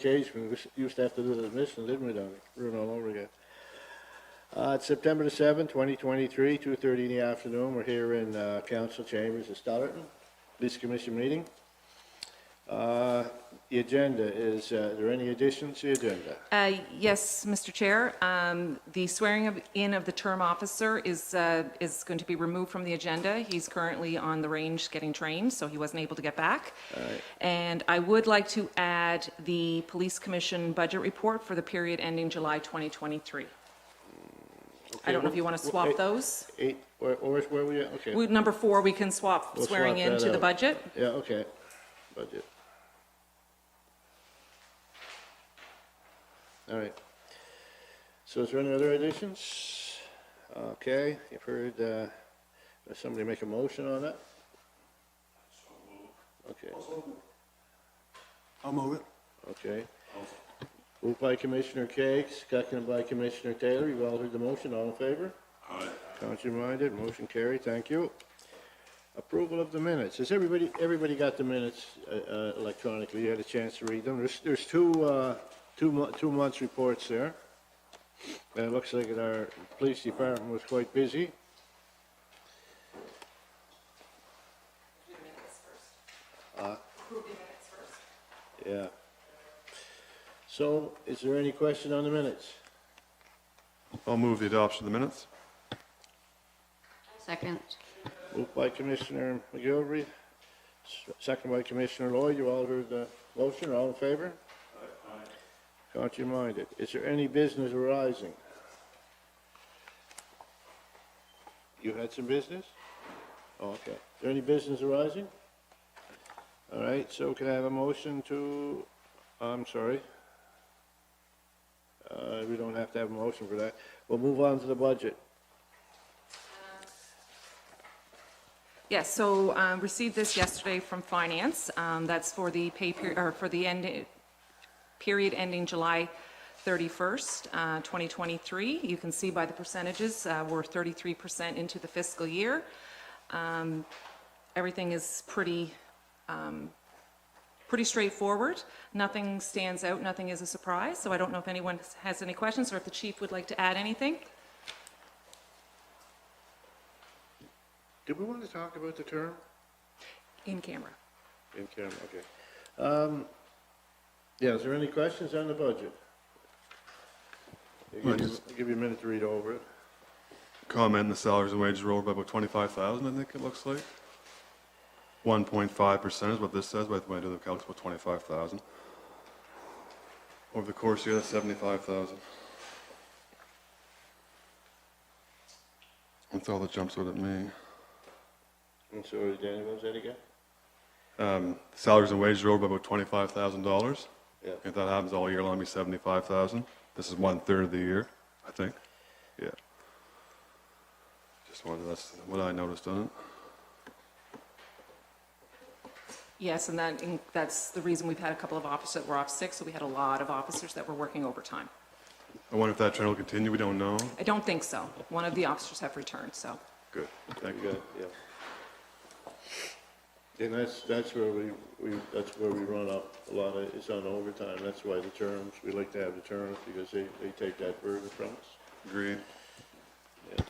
occasion. We used to have to do the admission, didn't we, down there? All over again. It's September the 7th, 2023, 2:30 in the afternoon. We're here in Council Chambers of Stellarton, Police Commission meeting. The agenda is, there any additions to the agenda? Yes, Mr. Chair. The swearing in of the term officer is going to be removed from the agenda. He's currently on the range getting trained, so he wasn't able to get back. Right. And I would like to add the Police Commission budget report for the period ending July 2023. I don't know if you want to swap those. Where we at? Okay. Number 4, we can swap We'll swearing swap in that to the out. budget. Yeah, okay. Budget. All right. So is there any other additions? Okay, you've heard, does somebody make a motion on that? Okay, I'll move it. okay. Moved by Commissioner Cakes, seconded by Commissioner Taylor. You've all heard the motion. All in favor? Aye. Contrary-minded, motion carried. Thank you. Approval of the minutes. Has everybody got the minutes electronically? You had a chance to read them? There's two months reports there. And it looks like our police department was quite busy. Yeah. So, is there any question on the minutes? I'll move the adoption of the minutes. Second. Moved by Commissioner McGilvery, second by Commissioner Lloyd. You all heard the motion. All in favor? Contrary-minded. Is there any business arising? You had some business? Oh, okay. Is there any business arising? All right, so can I have a motion to, I'm sorry. We don't have to have a motion for that. We'll move on to the budget. Yes, so received this yesterday from Finance. That's for the pay period, or for the period ending July 31st, 2023. You can see by the percentages, we're 33% into the fiscal year. Everything is pretty straightforward. Nothing stands out, nothing is a surprise. So I don't know if anyone has any questions or if the chief would like to add anything. Did we want to talk about the term? In camera. In camera, okay. Yeah, is there any questions on the budget? I'll give you a minute to read over it. Comment, the salaries and wages are over by about 25,000, I think it looks like. 1.5% is what this says, but when I do the calcs, about 25,000. Over the course of the year, that's 75,000. That's all that jumps out at me. And so, Danny, what was that again? Salaries and wages are over by about $25,000. Yeah. If that happens all year long, it'll be 75,000. This is 1/3 of the year, I think. Yeah. Just wanted, that's what I noticed on it. Yes, and that's the reason we've had a couple of officers that were off sick, so we had a lot of officers that were working overtime. I wonder if that trend will continue. We don't know. I don't think so. One of the officers have returned, so. Good. Thank you. Good, yeah. And that's where we run up a lot of, it's on overtime. That's why the terms, we like to have the terms because they take that burden from us. Agreed. Yeah.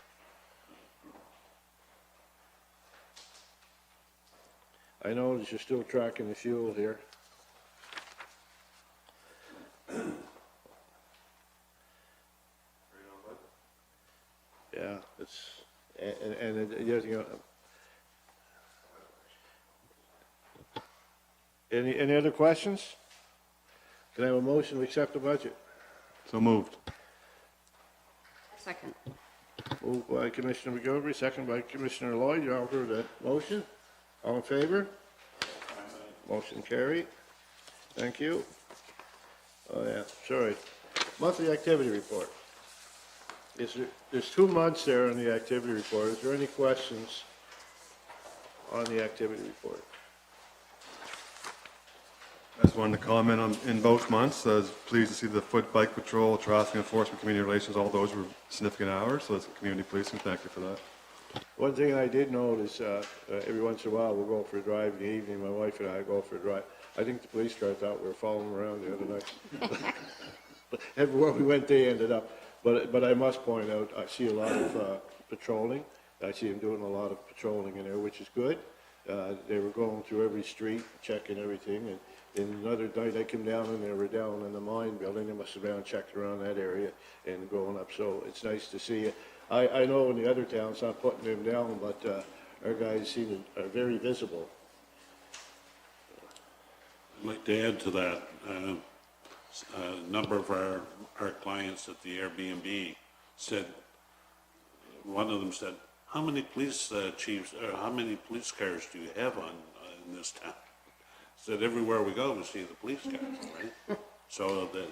I know that you're still tracking the fuel here. Yeah, it's, and the other thing, any other questions? Can I have a motion to accept the budget? So moved. Second. Moved by Commissioner McGilvery, second by Commissioner Lloyd. You all heard the motion? All in favor? Motion carried. Thank you. Oh, yeah, sorry. Monthly activity report. There's 2 months there on the activity report. Is there any questions on the activity report? I just wanted to comment on, in both months, I was pleased to see the foot, bike patrol, traffic enforcement, community relations, all those were significant hours, so that's community policing. Thank you for that. One thing I did notice, every once in a while, we'll go for a drive in the evening, my wife and I go for a drive. I think the police car thought we were following them around the other night. Everywhere we went, they ended up. But I must point out, I see a lot of patrolling. I see them doing a lot of patrolling in there, which is good. They were going through every street, checking everything. And another night I came down and they were down in the mine building. They must have been checked around that area and going up. So it's nice to see it. I know in the other towns, not putting them down, but our guys are very visible. I'd like to add to that, a number of our clients at the Airbnb said, one of them said, how many police chiefs, or how many police cars do you have in this town? Said everywhere we go, we see the police cars, right? So that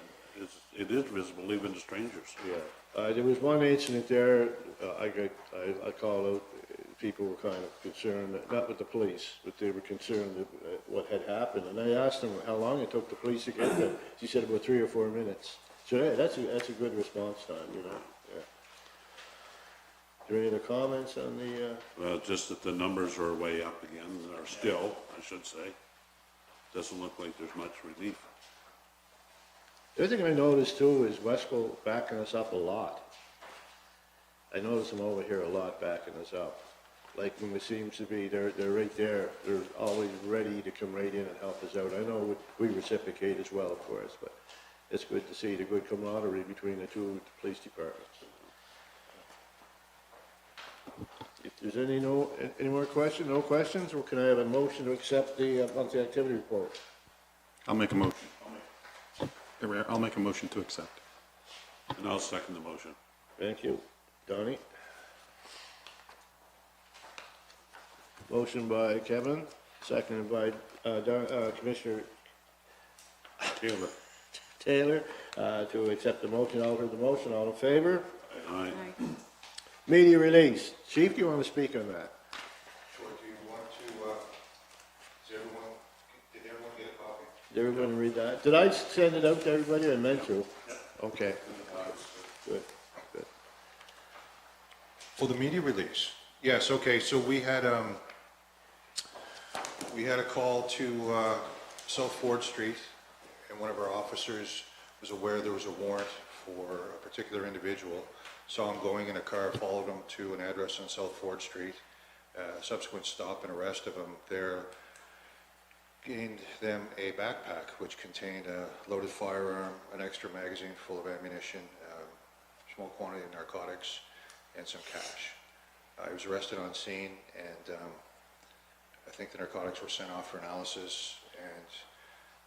it is visible even to strangers. Yeah, there was one incident there, I called out, people were kind of concerned, not with the police, but they were concerned at what had happened. And I asked them how long it took the police to get there. She said about 3 or 4 minutes. So yeah, that's a good response time, you know, yeah. Is there any other comments on the, Well, just that the numbers are way up again, or still, I should say. Doesn't look like there's much relief. The other thing I noticed too is Wesco backing us up a lot. I notice them over here a lot backing us up. Like when it seems to be, they're right there. They're always ready to come right in and help us out. I know we reciprocate as well, of course, but it's good to see the good camaraderie between the two police departments. If there's any more questions, no questions, or can I have a motion to accept the monthly activity report? I'll make a motion. I'll make a motion to accept. And I'll second the motion. Thank you. Donnie? Motion by Kevin, seconded by Commissioner Taylor to accept the motion. All heard the motion, all in favor? Aye. Media release. Chief, do you want to speak on that? Sure, do you want to, did everyone get a copy? Did everyone read that? Did I send it out to everybody? I meant to. Okay. Good, good. Well, the media release. Yes, okay, so we had a call to South Ford Street, and one of our officers was aware there was a warrant for a particular individual. Saw him going in a car, followed him to an address on South Ford Street. Subsequent stop and arrest of him there gained them a backpack which contained a loaded firearm, an extra magazine full of ammunition, small quantity of narcotics, and some cash. He was arrested on scene, and I think the narcotics were sent off for analysis, and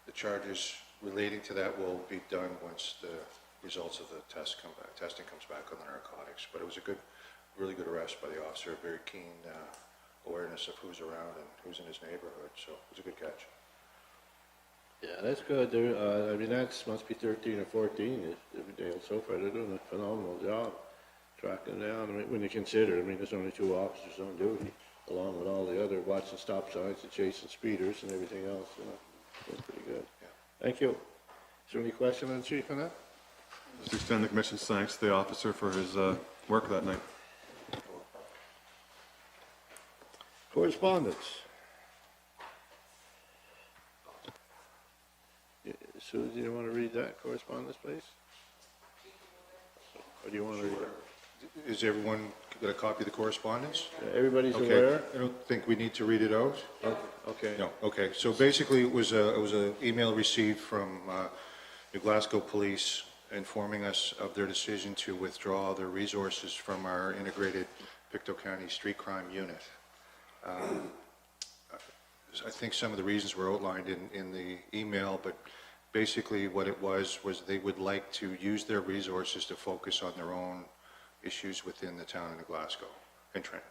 the charges relating to that will be done once the results of the testing comes back on the narcotics. But it was a really good arrest by the officer, very keen awareness of who's around and who's in his neighborhood, so it was a good catch. Yeah, that's good. I mean, must be 13 or 14 every day so far. They're doing a phenomenal job tracking down. I mean, when you consider, I mean, there's only 2 officers on duty, along with all the other watching stop signs and chasing speeders and everything else, you know. That's pretty good. Yeah. Thank you. Is there any question on the chief on that? Just extend the commission's thanks to the officer for his work that night. Correspondence. Susan, do you want to read that correspondence, please? Or do you want to read it? Is everyone got a copy of the correspondence? Everybody's Okay, aware? I don't think we need to read it out. Okay. No, okay, so basically it was an email received from New Glasgow Police informing us of their decision to withdraw their resources from our integrated Pictou County Street Crime Unit. I think some of the reasons were outlined in the email, but basically what it was they would like to use their resources to focus on their own issues within the town of New Glasgow and Trenton.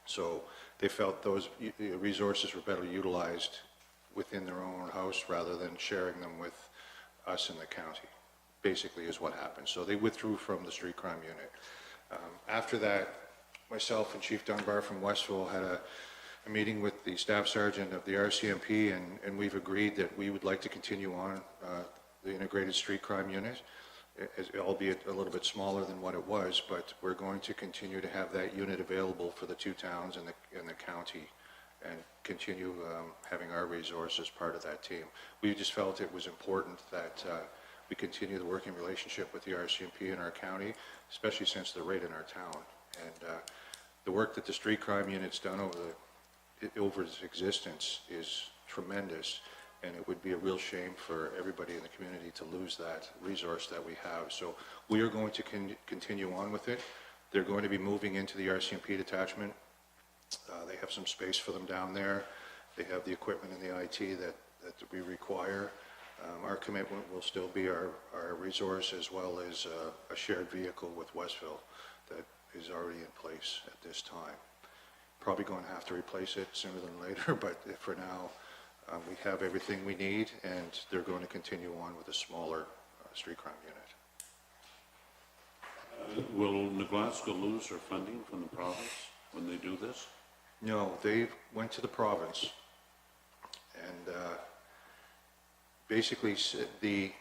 So they felt those resources were better utilized within their own house rather than sharing them with us in the county, basically is what happened. So they withdrew from the street crime unit. After that, myself and Chief Dunbar from Westville had a meeting with the staff sergeant of the RCMP, and we've agreed that we would like to continue on the integrated street crime unit, albeit a little bit smaller than what it was, but we're going to continue to have that unit available for the 2 towns and the county and continue having our resource as part of that team. We just felt it was important that we continue the working relationship with the RCMP in our county, especially since they're right in our town. And the work that the street crime unit's done over its existence is tremendous, and it would be a real shame for everybody in the community to lose that resource that we have. So we are going to continue on with it. They're going to be moving into the RCMP detachment. They have some space for them down there. They have the equipment and the IT that we require. Our commitment will still be our resource, as well as a shared vehicle with Westville that is already in place at this time. Probably going to have to replace it sooner than later, but for now, we have everything we need, and they're going to continue on with a smaller street crime unit. Will New Glasgow lose their funding from the province when they do this? No, they went to the province, and basically the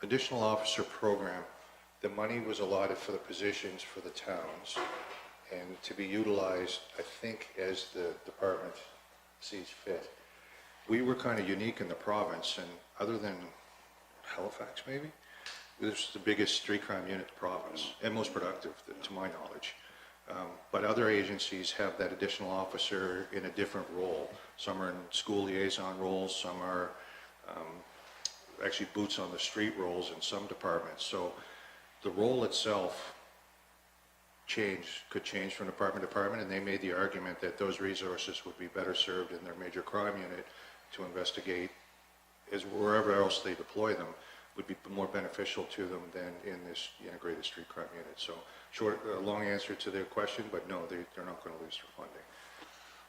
additional officer program, the money was allotted for the positions for the towns, and to be utilized, I think, as the department sees fit. We were kind of unique in the province, and other than Halifax maybe, this is the biggest street crime unit in the province, and most productive, to my knowledge. But other agencies have that additional officer in a different role. Some are in school liaison roles, some are actually boots on the street roles in some departments. So the role itself could change from department to department, and they made the argument that those resources would be better served in their major crime unit to investigate, as wherever else they deploy them, would be more beneficial to them than in this integrated street crime unit. So long answer to their question, but no, they're not going to lose their funding.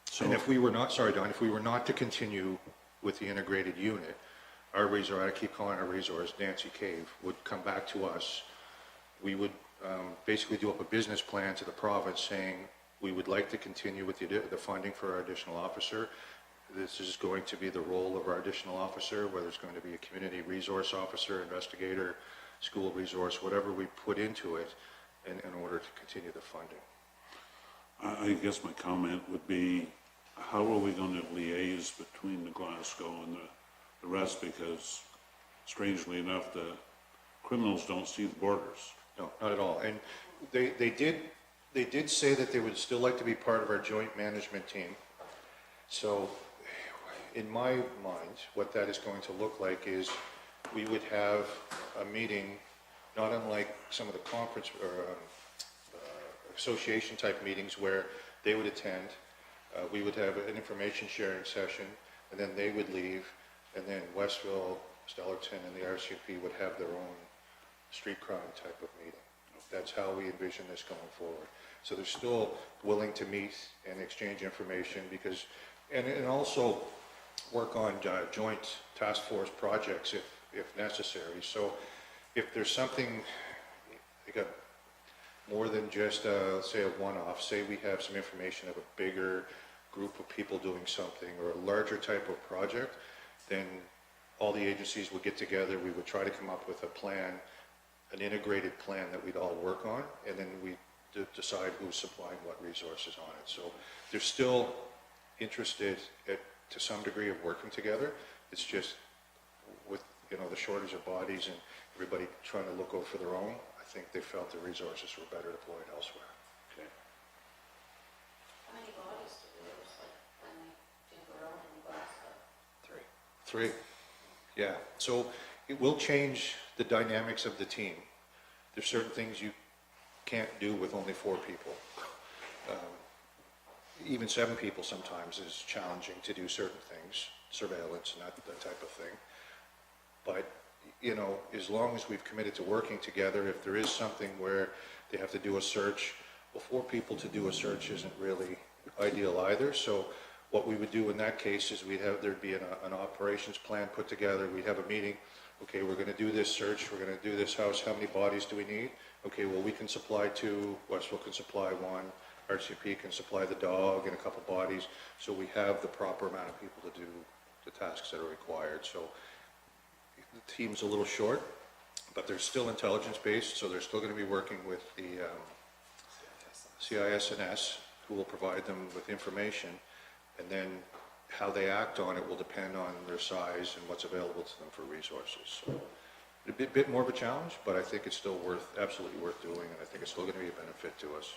So, And if we were not, sorry Don, if we were not to continue with the integrated unit, our resource, I keep calling our resource, Nancy Cave, would come back to us. We would basically do up a business plan to the province saying we would like to continue with the funding for our additional officer. This is going to be the role of our additional officer, whether it's going to be a community resource officer, investigator, school resource, whatever we put into it in order to continue the funding. I guess my comment would be, how are we going to liaise between the Glasgow and the rest? Because strangely enough, the criminals don't see the borders. No, not at all. And they did say that they would still like to be part of our joint management team. So in my mind, what that is going to look like is we would have a meeting, not unlike some of the conference or association type meetings where they would attend. We would have an information sharing session, and then they would leave, and then Westville, Stellarton, and the RCMP would have their own street crime type of meeting. That's how we envision this going forward. So they're still willing to meet and exchange information because, and also work on joint task force projects if necessary. So if there's something, you got more than just, say, a one-off, say we have some information of a bigger group of people doing something or a larger type of project, then all the agencies would get together, we would try to come up with a plan, an integrated plan that we'd all work on, and then we decide who's supplying what resources on it. So they're still interested to some degree of working together. It's just with, the shortage of bodies and everybody trying to look out for their own, I think they felt the resources were better deployed elsewhere. Okay. How many bodies do we lose, like, when we do our own in Glasgow? Three. Yeah. So it will change the dynamics of the team. There's certain things you can't do with only 4 people. Even 7 people sometimes is challenging to do certain things, surveillance and that type of thing. But, as long as we've committed to working together, if there is something where they have to do a search, well, 4 people to do a search isn't really ideal either. So what we would do in that case is there'd be an operations plan put together. We'd have a meeting. Okay, we're going to do this search. We're going to do this house. How many bodies do we need? Okay, well, we can supply 2. Westville can supply 1. RCP can supply the dog and a couple bodies. So we have the proper amount of people to do the tasks that are required. So the team's a little short, but they're still intelligence-based, so they're still going to be working with the CIS&S, who will provide them with information. And then how they act on it will depend on their size and what's available to them for resources. So a bit more of a challenge, but I think it's still absolutely worth doing, and I think it's still going to be a benefit to us.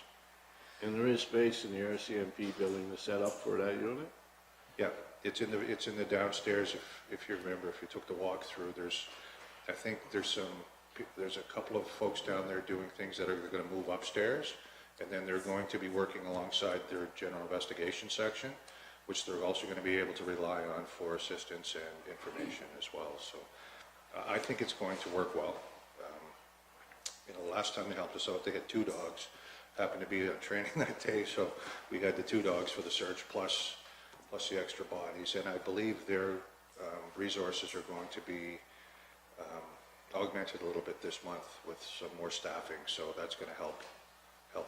And there is space in the RCMP building to set up for that unit? Yeah, it's in the downstairs. If you remember, if you took the walk through, I think there's a couple of folks down there doing things that are going to move upstairs, and then they're going to be working alongside their general investigation section, which they're also going to be able to rely on for assistance and information as well. So I think it's going to work well. Last time they helped us out, they had 2 dogs. Happened to be on training that day, so we had the 2 dogs for the search plus the extra bodies. And I believe their resources are going to be augmented a little bit this month with some more staffing, so that's going to help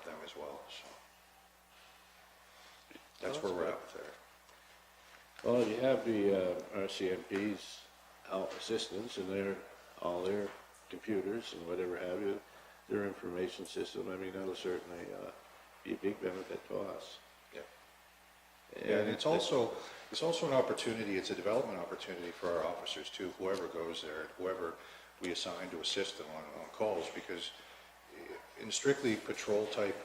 them as well. So that's where we're at with there. Well, you have the RCMP's assistants and all their computers and whatever have you, their information system. I mean, that'll certainly be a big benefit to us. Yeah, and it's also an opportunity, it's a development opportunity for our officers too, whoever goes there, whoever we assign to assist them on calls, because in strictly patrol type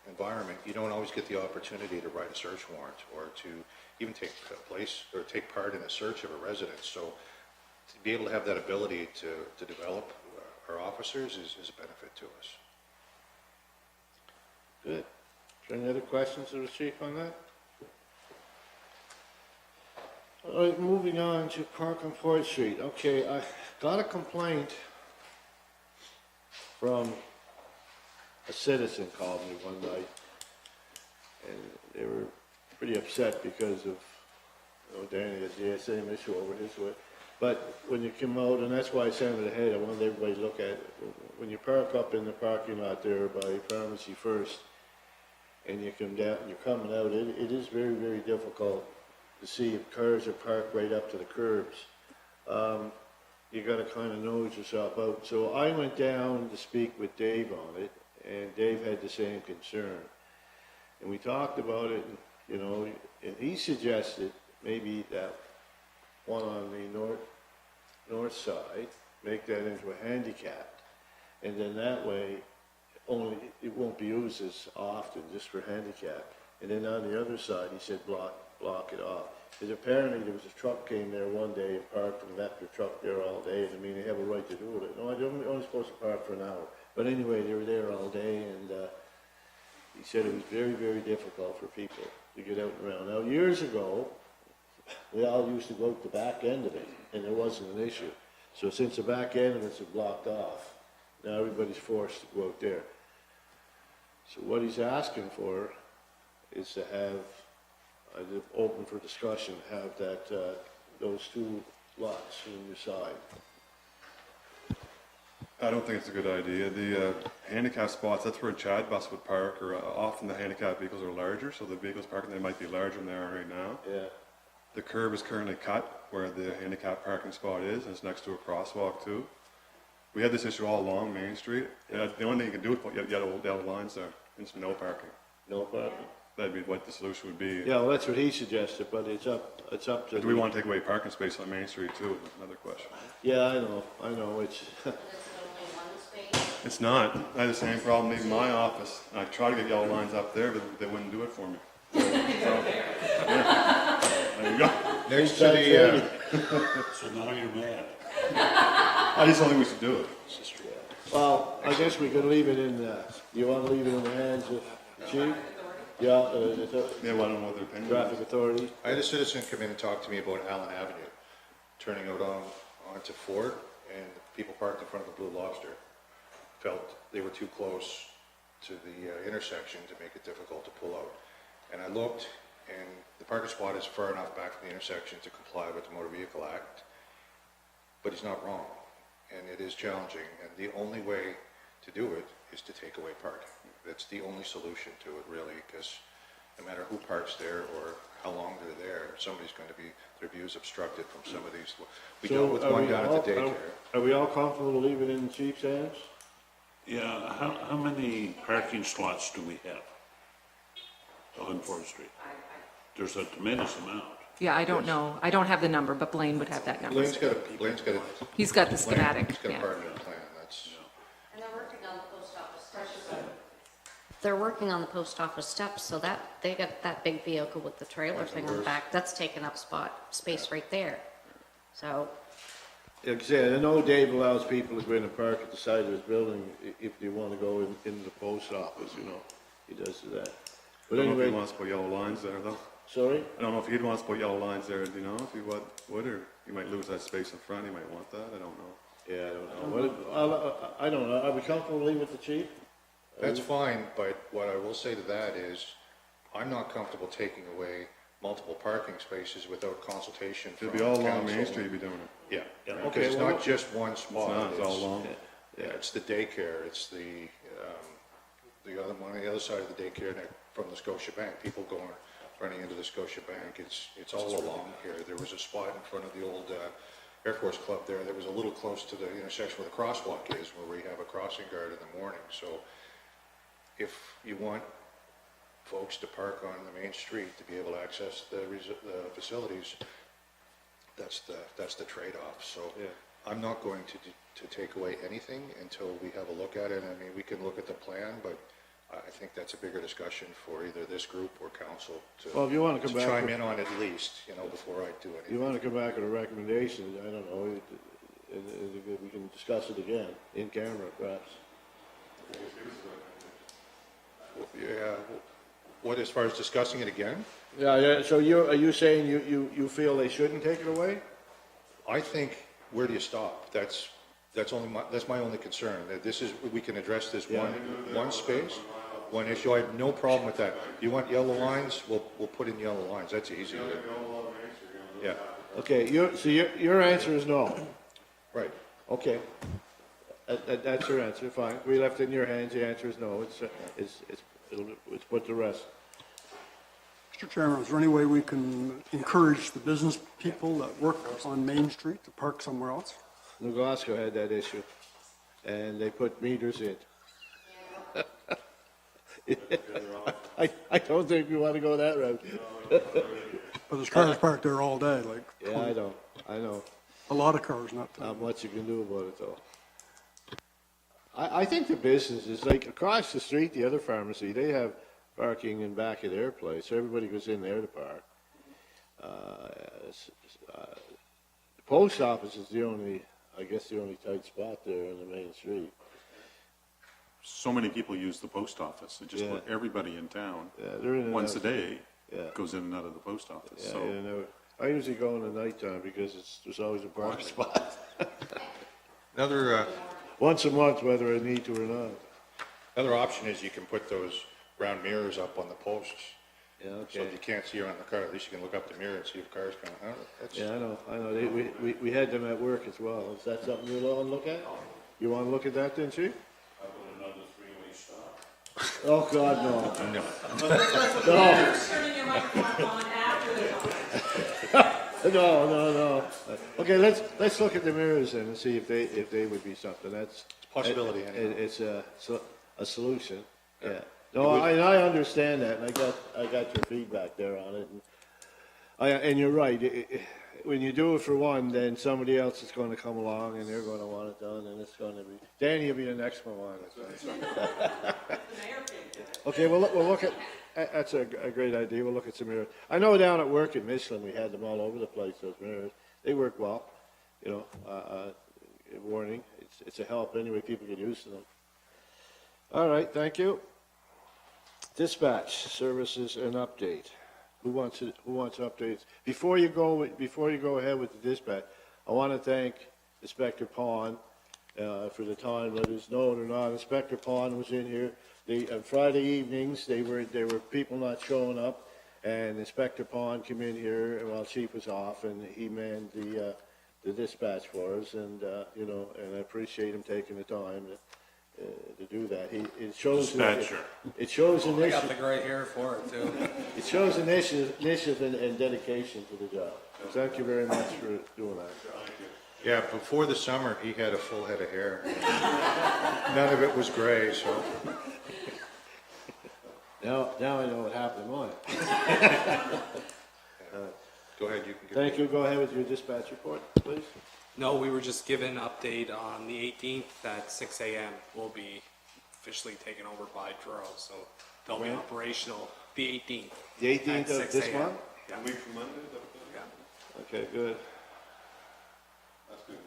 environment, you don't always get the opportunity to write a search warrant or to even take part in a search of a residence. So to be able to have that ability to develop our officers is a benefit to us. Good. Is there any other questions of the chief on that? All right, moving on to Park on 4th Street. Okay, I got a complaint from a citizen called me one night, and they were pretty upset because of, Danny had the same issue over his way. But when you come out, and that's why I sent it ahead, I wanted everybody to look at it. When you park up in the parking lot there by Pharmacy First, and you come down, and you're coming out, it is very, very difficult to see if cars are parked right up to the curbs. You gotta kind of nose yourself out. So I went down to speak with Dave on it, and Dave had the same concern. And we talked about it, and he suggested maybe that one on the north side, make that into a handicap. And then that way, it won't be used as often, just for handicap. And then on the other side, he said block it off. Because apparently there was a truck came there one day and parked and left their truck there all day. I mean, they have a right to do it. No, they're only supposed to park for an hour. But anyway, they were there all day, and he said it was very, very difficult for people to get out and around. Now, years ago, we all used to go to the back end of it, and there wasn't an issue. So since the back end of it's blocked off, now everybody's forced to go out there. So what he's asking for is to have, open for discussion, have that, those 2 lots on your side. I don't think it's a good idea. The handicap spots, that's where a Chad bus would park, or often the handicap vehicles are larger, so the vehicles parking there might be larger than they are right now. Yeah. The curb is currently cut where the handicap parking spot is, and it's next to a crosswalk too. We had this issue all along Main Street. The only thing you can do is put yellow lines there, and it's no parking. No parking. That'd be what the solution would be. Yeah, well, that's what he suggested, but it's up to. Do we want to take away parking space on Main Street too? Another question. Yeah, I know, it's, Is it only one space? It's not. I had the same problem leaving my office. I tried to get yellow lines up there, but they wouldn't do it for me. So, yeah. There you go. Next to the, So now you're mad. I just don't think we should do it. well, I guess we can leave it in, you want to leave it in the hands of the chief? Yeah, Yeah, well, I don't know what their opinion traffic is. authority. I had a citizen come in and talk to me about Allen Avenue, turning out onto Ford, and people parked in front of the Blue Lobster felt they were too close to the intersection to make it difficult to pull out. And I looked, and the parking spot is far enough back from the intersection to comply with the Motor Vehicle Act, but he's not wrong, and it is challenging, and the only way to do it is to take away parking. That's the only solution to it, really, because no matter who parks there or how long they're there, somebody's going to be, their view's obstructed from some of these. We So dealt with are one we down all- at the daycare. Are we all comfortable to leave it in the chief's hands? Yeah, how many parking slots do we have on 4th Street? there's a tremendous amount. Yeah, I don't know. I don't have the number, but Blaine would have that number. Blaine's got a. He's got the schematic, He's got a yeah. part of the plan, that's. And they're working on the post office steps. They're working on the post office steps, so that, they got that big vehicle with the trailer thing on the back, that's taking up space right there. So, Like I said, I know Dave allows people to go in and park at the side of his building if they want to go in the post office, you know, he does that. I But don't know if he anyway, wants to put yellow lines there, though. sorry? I don't know if he'd want to put yellow lines there, do you know, if he would, or he might lose that space in front, he might want that, I don't know. Yeah, I don't know. I don't know. Are we comfortable leaving with the chief? That's fine, but what I will say to that is, I'm not comfortable taking away multiple parking spaces without consultation from It'd be all along council. Main Street, you'd be doing it. Yeah, Yeah, because okay, it's well, not just one It's spot. not, it's all along. Yeah, it's the daycare, it's the other, on the other side of the daycare from the Scotia Bank, people running into the Scotia Bank, it's all along here. There was a spot in front of the old Air Force Club there that was a little close to the intersection where the crosswalk is, where we have a crossing guard in the morning, so if you want folks to park on the main street to be able to access the facilities, that's the trade-off, so. Yeah. I'm not going to take away anything until we have a look at it. I mean, we can look at the plan, but I think that's a bigger discussion for either this group or council Well, if you want to come back chime with- in on at least, before I do anything. You want to come back with a recommendation, I don't know, and we can discuss it again, in camera perhaps. Yeah, what, as far as discussing it again? Yeah, so are you saying you feel they shouldn't take it away? I think, where do you stop? That's my only concern, that this is, we can address this one space, one issue. I have no problem with that. You want yellow lines? We'll put in yellow lines, that's easy. Yeah, Okay, your answer is no. right. Okay. That's your answer, fine. We left it in your hands, the answer is no, it's put to rest. Mr. Chairman, is there any way we can encourage the business people that work on Main Street to park somewhere else? New Glasgow had that issue, and they put meters in. I don't think we want to go that route. But there's cars parked there all day, like Yeah, I know. a lot of cars, not Not much you can do about it, though. I think the business is like across the street, the other pharmacy, they have parking in back of their place, so everybody goes in there to park. The post office is the only tight spot there on the main street. So many people use the post office. It just Yeah. put everybody in town, Yeah, they're in and once a out. day, Yeah. goes in and out of the post office. Yeah, So yeah, no. I usually go in the nighttime because there's always a parking spot. Another, Once a month, whether I need to or not. another option is you can put those round mirrors up on the posts. Yeah, So if you can't see around the car, at least you can look up the mirror and see if cars come out. Yeah, I know. We had them at work as well. Is that something you want to look at? You want to look at that then, Chief? I put another three-way stop. Oh, God, no. No. No. Turning your microphone on after the No. Okay, let's look at the mirrors then and see if they would be something. That's Possibility, anyway. It's a solution. Yeah. No, I understand that, and I got your feedback there on it. And you're right. When you do it for one, then somebody else is going to come along and they're going to want it done, and it's going to be. Danny will be the next one on it. Okay, we'll look at. That's a great idea. We'll look at some mirrors. I know down at work in Michelin, we had them all over the place. Those mirrors, they work well. Warning. It's a help anyway. People get used to them. All right, thank you. Dispatch services and update. Who wants updates? Before you go ahead with the dispatch, I want to thank Inspector Pond for the time, whether it's known or not. Inspector Pond was in here. On Friday evenings, there were people not showing up, and Inspector Pond came in here while Chief was off, and he manned the dispatch for us, and and I appreciate him taking the time to do that. It shows Dispatcher. It shows I got initiative. the gray hair for it too. It shows initiative and dedication to the job. Thank you very much for doing that. Yeah, before the summer, he had a full head of hair. None of it was gray, so. Now I know what happened to mine. Go ahead, you can give. Thank you, go ahead with your dispatch report, please. No, we were just given an update on the 18th at 6 a.m. We'll be officially taken over by Truro, so they'll be When? operational the 18th. The 18th at of 6 this a.m. month? Yeah. A week from Monday, is that what that is? Yeah. Okay, good. That's good.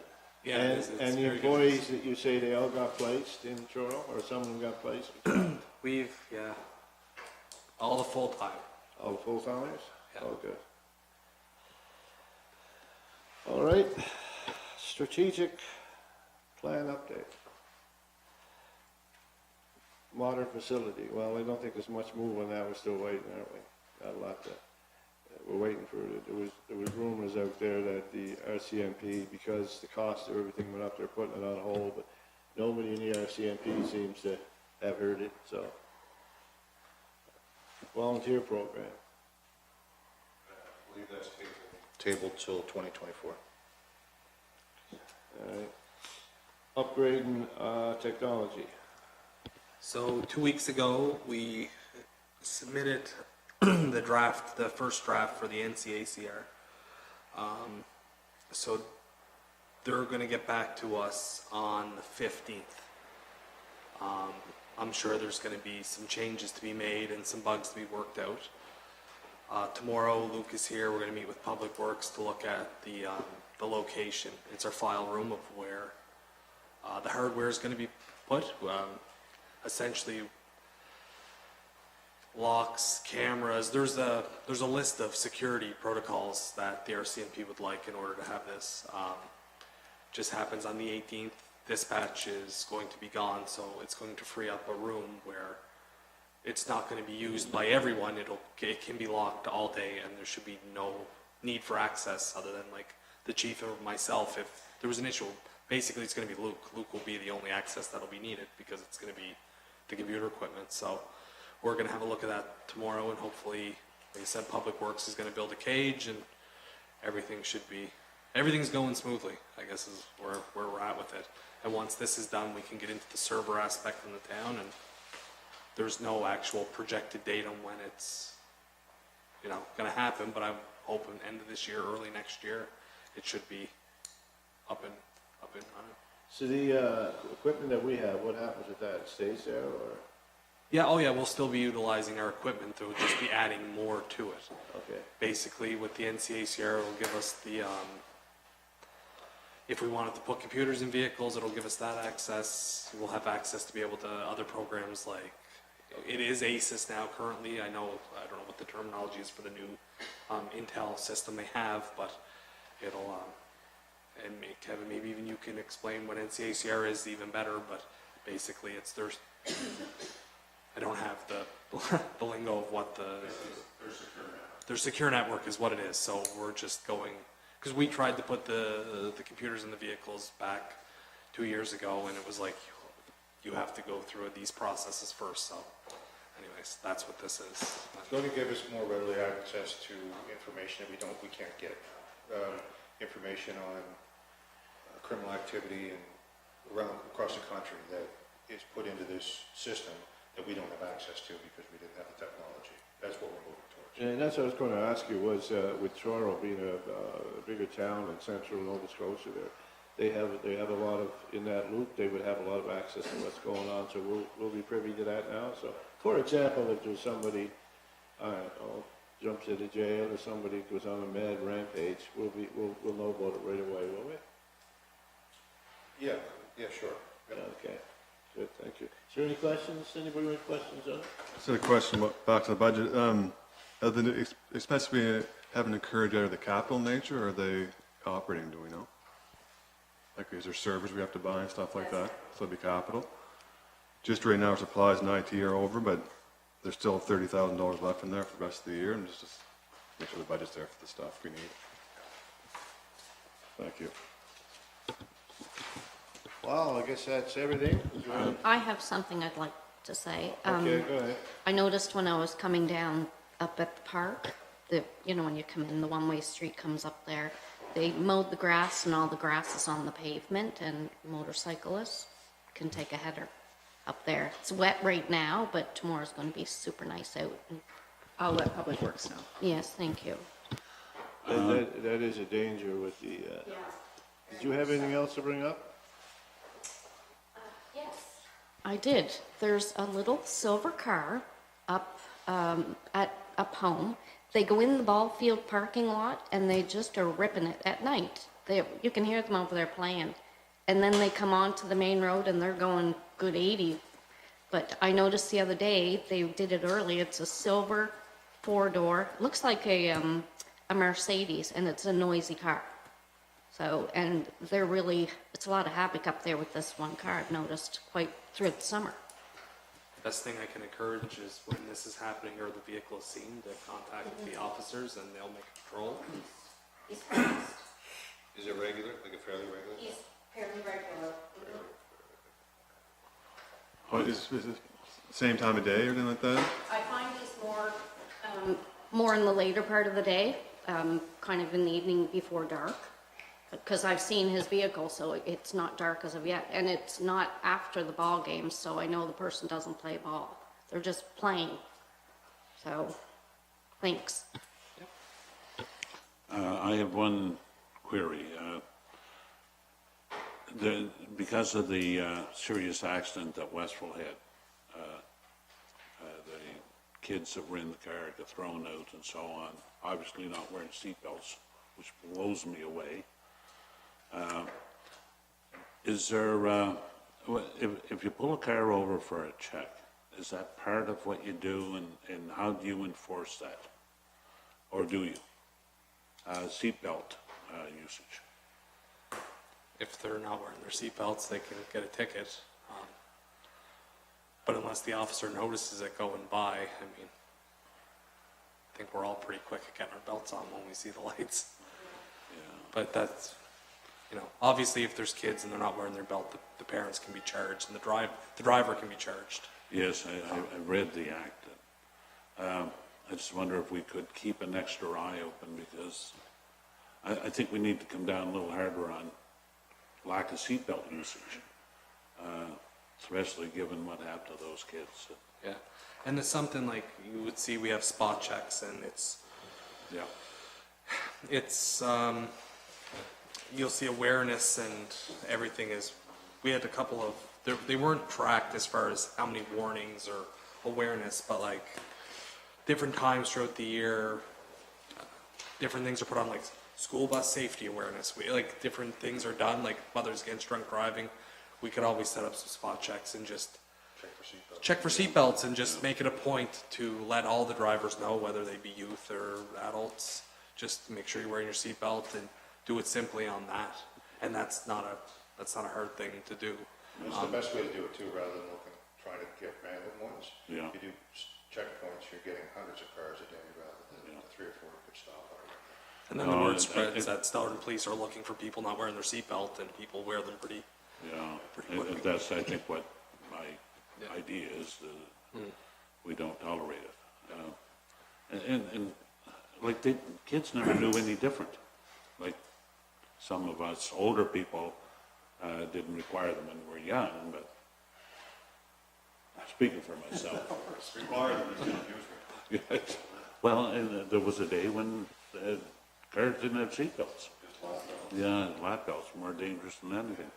Yeah, And, it's and the very good. employees that you say they all got placed in Truro, or some of them got placed? We've, all the full-time. All full-timers? Yeah. Oh, good. All right, strategic plan update. Modern facility, well, I don't think there's much move on that, we're still waiting, aren't we? Got a lot to, we're waiting for it. There was rumors out there that the RCMP, because the cost of everything went up, they're putting it on hold, but nobody in the RCMP seems to have heard it, so. Volunteer program. I believe that's tabled till 2024. All right. Upgrading, technology. So 2 weeks ago, we submitted the first draft for the NCACR. So they're gonna get back to us on the 15th. I'm sure there's gonna be some changes to be made and some bugs to be worked out. Tomorrow, Luke is here, we're gonna meet with Public Works to look at the location. It's our file room of where the hardware is gonna be put. Essentially, locks, cameras, there's a list of security protocols that the RCMP would like in order to have this. Just happens on the 18th, dispatch is going to be gone, so it's going to free up a room where it's not going to be used by everyone. It can be locked all day, and there should be no need for access other than like the chief or myself. If there was an issue, basically it's going to be Luke. Luke will be the only access that'll be needed because it's going to be the computer equipment. So we're going to have a look at that tomorrow, and hopefully, like I said, Public Works is going to build a cage, and everything's going smoothly, I guess is where we're at with it. And once this is done, we can get into the server aspect from the town, and there's no actual projected date on when it's, going to happen, but I'm hoping end of this year, early next year, it should be up and running. So the, equipment that we have, what happens with that? It stays there, or? Yeah, we'll still be utilizing our equipment, we'll just be adding more to it. Okay. Basically, with the NCACR, it'll give us the, if we wanted to put computers in vehicles, it'll give us that access. We'll have access to be able to other programs like, it is ACES now currently. I don't know what the terminology is for the new Intel system they have, but it'll, and Kevin, maybe even you can explain what NCACR is even better, but basically I don't have the lingo of what their secure network is what it is. So we're just going, because we tried to put the computers in the vehicles back 2 years ago, and it was like you have to go through these processes first. So anyways, that's what this is. It's going to give us more readily access to information that we can't get. Information on criminal activity and across the country that is put into this system that we don't have access to because we didn't have the technology. That's what we're moving towards. And that's what I was going to ask you was, with Truro being a bigger town in central Nova Scotia there, they have a lot of, in that loop, they would have a lot of access to what's going on, so we'll be privy to that now. So, for example, if there's somebody, I don't know, jumps into jail or somebody goes on a mad rampage, we'll know about it right away, will we? Yeah, sure. Yeah, okay, good, thank you. Is there any questions? Anybody with questions on it? So the question, back to the budget, are the expenses we haven't incurred yet, are the capital nature, or are they operating, do we know? Like, is there servers we have to buy and stuff like that? So it'd be capital. Just right now, supplies and IT are over, but there's still $30,000 left in there for the rest of the year, and just make sure the budget's there for the stuff we need. Thank you. Well, I guess that's everything. Is there any- I have something I'd like to say. Okay, go ahead. I noticed when I was coming down up at the park, when you come in, the one-way street comes up there, they mowed the grass and all the grass is on the pavement, and motorcyclists can take a header. up there. It's wet right now, but tomorrow's gonna be super nice out. I'll let Public Works know. Yes, thank you. That is a danger with the, did you have anything else to bring up? Yes. I did. There's a little silver car up up home. They go in the ball field parking lot and they just are ripping it at night. You can hear them over there playing. And then they come onto the main road and they're going good 80. But I noticed the other day, they did it early. It's a silver 4-door. Looks like a Mercedes, and it's a noisy car. So, and they're really, it's a lot of havoc up there with this one car, I've noticed, quite through the summer. Best thing I can encourage is when this is happening or the vehicle is seen, to contact the officers and they'll make a patrol. Is it regular, like a fairly regular? He's fairly regular. What is it same time of day or anything like that? I find he's more in the later part of the day, kind of in the evening before dark, because I've seen his vehicle, so it's not dark as of yet, and it's not after the ball game, so I know the person doesn't play ball. They're just playing. So, thanks. I have one query. Because of the serious accident that Westville had, the kids that were in the car got thrown out and so on, obviously not wearing seatbelts, which blows me away. Is there, if you pull a car over for a check, is that part of what you do, and how do you enforce that? Or do you? Seatbelt usage. If they're not wearing their seatbelts, they can get a ticket. But unless the officer notices it going by, I mean, I think we're all pretty quick at getting our belts on when we see the lights. Yeah. But that's, obviously if there's kids and they're not wearing their belt, the parents can be charged and the driver can be charged. Yes, I read the act. I just wonder if we could keep an extra eye open, because I think we need to come down a little harder on lack of seatbelt usage, especially given what happened to those kids. Yeah. And it's something like you would see, we have spot checks, and it's you'll see awareness and everything we had a couple of, they weren't tracked as far as how many warnings or awareness, but like different times throughout the year, different things are put on, like school bus safety awareness. Different things are done, like Mothers Against Drunk Driving. We could always set up some spot checks and just check for seatbelts and just make it a point to let all the drivers know, whether they be youth or adults. Just make sure you're wearing your seatbelt and do it simply on that. And that's not a hard thing to do. It's the best way to do it too, rather than trying to get random ones. Yeah. You do checkpoints, you're getting hundreds of cars a day rather than 3 or 4 could stop. And then the word spreads that Stellarton police are looking for people not wearing their seatbelt, and people wear them pretty. Yeah, quickly. and that's, I think, what my idea is, that we don't tolerate it. And like, the kids never knew any different. Like, some of us older people didn't require them when we were young, but speaking for myself. Require them is not usual. Yes. Well, and there was a day when cars didn't have seatbelts. Yeah, lap belts were more dangerous than anything.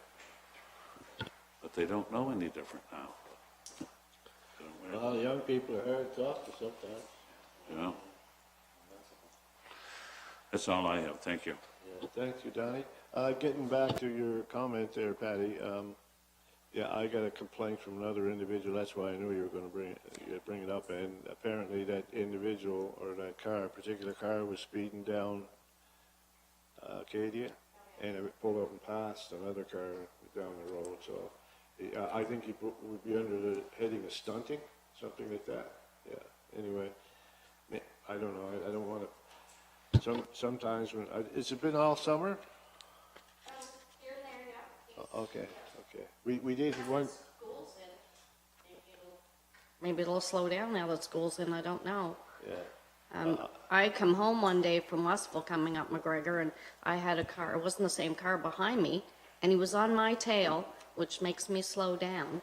But they don't know any different now. They don't wear Well, young people are hard to talk to sometimes. Yeah. That's all I have. Thank you. Yeah, thank you, Donnie. Getting back to your comment there, Patty, yeah, I got a complaint from another individual. That's why I knew you were going to bring it up. And apparently that individual, or that particular car was speeding down Acadia, and it pulled up and passed another car down the road. So I think he would be under the heading of stunting, something like that. Yeah. Anyway, I don't know. I don't want to. Sometimes when it's been all summer. Here and there, yeah. Okay. We did one. School's in. Maybe it'll slow down now that school's in, I don't know. Yeah. I come home one day from Westville coming up McGregor, and I had a car, it wasn't the same car behind me, and he was on my tail, which makes me slow down.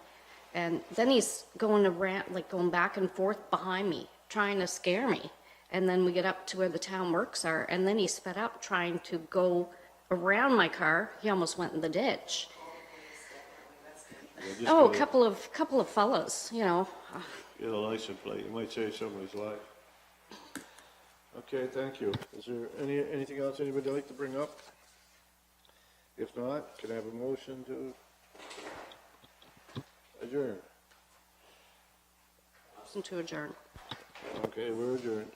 And then he's going around, like going back and forth behind me, trying to scare me. And then we get up to where the town works are, and then he sped up trying to go around my car. He almost went in the ditch. just Oh, get couple of fellas, you know. Get a license plate, you might save somebody's life. Okay, thank you. Is there anything else anybody would like to bring up? If not, can I have a motion to adjourn? Motion to adjourn. Okay, we're adjourned.